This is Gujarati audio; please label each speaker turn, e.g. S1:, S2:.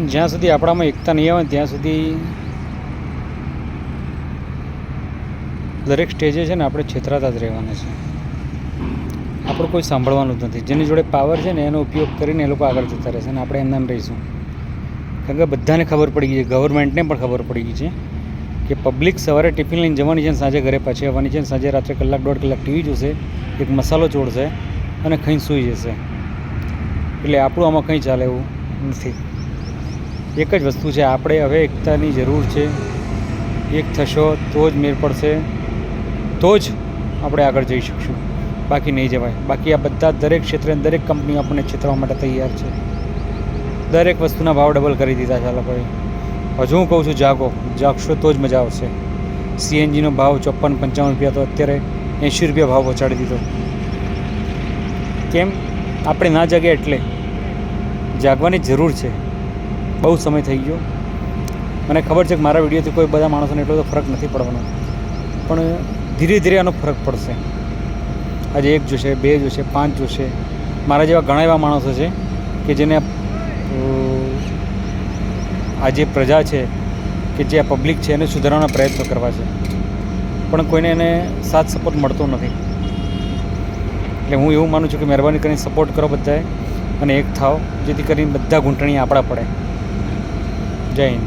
S1: જ્યાં સુધી આપણામાં એકતા નહીં આવે ત્યાં સુધી દરેક સ્ટેજે છે ને આપણે છેતરાતા જ રહેવાના છે. આપણું કોઈ સાંભળવાનું જ નથી. જેની જોડે પાવર છે ને એનો ઉપયોગ કરીને એ લોકો આગળ જતા રહેશે અને આપણે એમનામ રહીશું. કારણ કે બધાને ખબર પડી ગઈ છે, ગવર્મેન્ટને પણ ખબર પડી ગઈ છે કે પબ્લિક સવારે ટિફિન લઈને જવાની છે ને સાંજે ઘરે પાછી આવવાની છે ને સાંજે રાત્રે કલાક દોઢ કલાક ટીવી જોશે, એક મસાલો ચોળશે અને ખાઈને સૂઈ જશે. એટલે આપણું આમાં કંઈ ચાલે એવું નથી. એક જ વસ્તુ છે, આપણે હવે એકતાની જરૂર છે. એક થશો તો જ મેળ પડશે, તો જ આપણે આગળ જઈ શકશું, બાકી નહીં જવાય. બાકી આ બધા દરેક ક્ષેત્રે દરેક કંપની આપણને છેતરવા માટે તૈયાર છે. દરેક વસ્તુના ભાવ ડબલ કરી દીધા છે આ લોકોએ. હજુ હું કહું છું જાગશો તો જ મજા આવશે. સીએનજીનો ભાવ 54-55 રૂપિયા તો અત્યારે 80 રૂપિયા ભાવ પહોંચાડી દીધો. કેમ? આપણે ના જાગ્યા એટલે. જાગવાની જરૂર છે. બહુ સમય થઈ ગયો. મને ખબર છે કે મારા વિડીયોથી કોઈ બધા માણસોને એટલો તો ફરક નથી પડવાનો, પણ ધીરે ધીરે આનો ફરક પડશે. આજે 1 જોશે, 2 જોશે, 5 જોશે. મારા જેવા ઘણા એવા માણસો છે કે જેને આ જે પ્રજા છે કે જે આ પબ્લિક છે એને સુધારવાના પ્રયત્નો કરવા છે, પણ કોઈને એને સાથ સપોર્ટ મળતો નથી. એટલે હું એવું માનું છું કે મહેરબાની કરીને સપોર્ટ કરો બધાએ અને એક થાવ, જેથી કરીને બધા ઘૂંટણી આપણા પડે. જય હિન્દ.